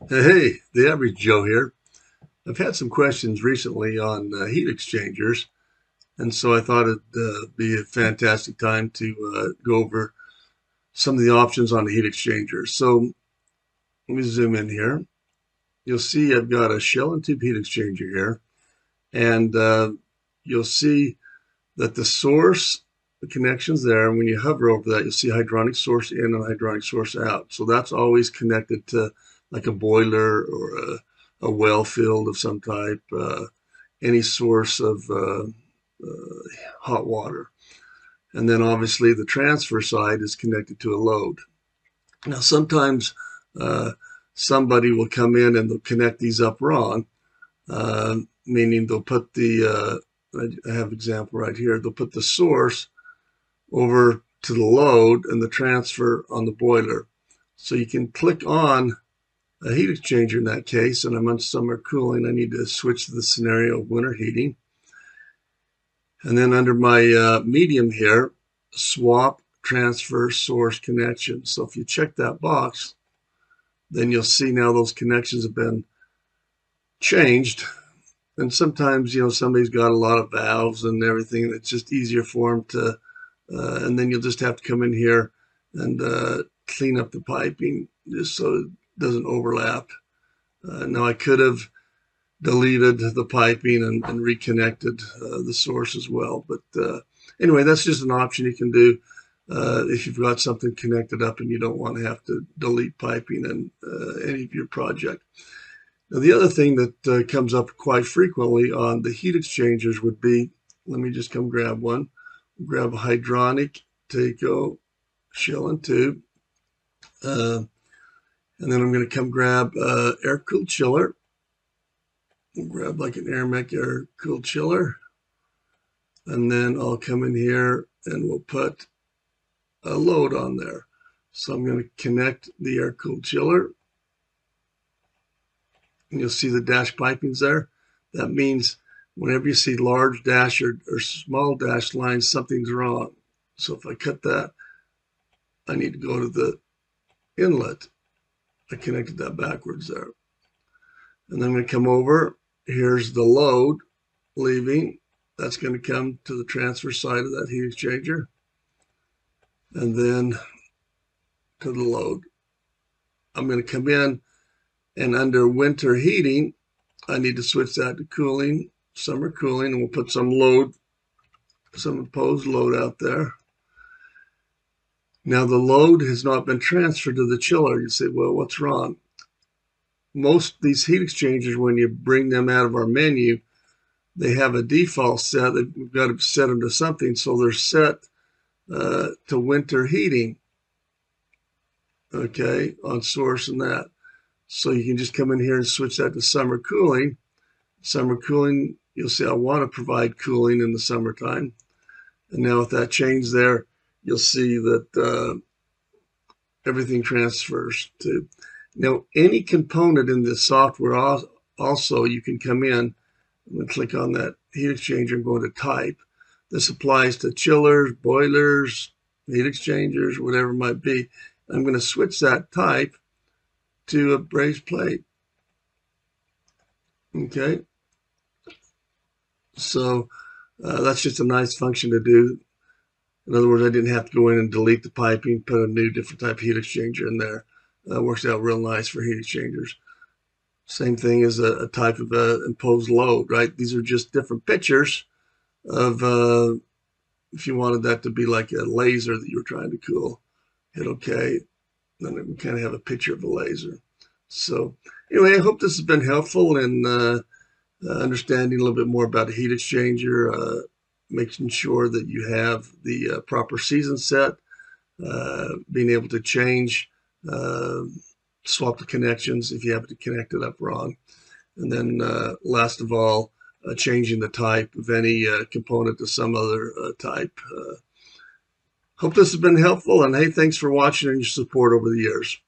Hey, the average Joe here. I've had some questions recently on heat exchangers, and so I thought it'd be a fantastic time to go over some of the options on the heat exchanger. So let me zoom in here. You'll see I've got a shell and tube heat exchanger here, and you'll see that the source, the connection's there, and when you hover over that, you'll see hydronic source in and hydronic source out. So that's always connected to like a boiler or a well field of some type, any source of hot water. And then obviously the transfer side is connected to a load. Now, sometimes uh, somebody will come in and they'll connect these up wrong, meaning they'll put I have an example right here, they'll put the source over to the load and the transfer on the boiler. So you can click on a heat exchanger in that case, and I'm on summer cooling. I need to switch to the scenario of winter heating. And then under my medium here, swap transfer source connection. So if you check that box, then you'll see now those connections have been changed. And sometimes, somebody's got a lot of valves and everything. It's just easier for them to, and then you'll just have to come in here and clean up the piping just so it doesn't overlap. Now I could have deleted the piping and reconnected the source as well. But anyway, that's just an option you can do if you've got something connected up and you don't want to have to delete piping in any of your project. Now, the other thing that comes up quite frequently on the heat exchangers would be, let me just come grab one, grab a hydronic, Taco, shell and tube, and then I'm going to come grab air-cooled chiller. We'll grab like an Airmec air-cooled chiller, and then I'll come in here and we'll put a load on there. So I'm going to connect the air-cooled chiller, and you'll see the dash pipings there. That means whenever you see large dash or small dash lines, something's wrong. So if I cut that, I need to go to the inlet. I connected that backwards there. And then I'm going to come over. Here's the load leaving. That's going to come to the transfer side of that heat exchanger. And then to the load. I'm going to come in, and under winter heating, I need to switch that to cooling, summer cooling, and we'll put some load, some imposed load out there. Now the load has not been transferred to the chiller. You say, well, what's wrong? Most of these heat exchangers, when you bring them out of our menu, they have a default set that we've got to set them to something. So they're set to winter heating, okay, on source and that. So you can just come in here and switch that to summer cooling. Summer cooling, you'll see I want to provide cooling in the summertime. And now with that change there, you'll see that everything transfers to. Now, any component in the software also, you can come in and click on that heat exchanger and go to type. This applies to chillers, boilers, heat exchangers, whatever it might be. I'm going to switch that type to a brazed plate. Okay. So that's just a nice function to do. In other words, I didn't have to go in and delete the piping, put a new different type of heat exchanger in there. Works out real nice for heat exchangers. Same thing as a type of imposed load, right? These are just different pictures of if you wanted that to be like a laser that you were trying to cool, hit OK. Then we kind of have a picture of a laser. So anyway, I hope this has been helpful in understanding a little bit more about a heat exchanger, making sure that you have the proper season set, being able to change, swap the connections if you happen to connect it up wrong. And then last of all, changing the type of any component to some other type. Hope this has been helpful, and hey, thanks for watching and your support over the years.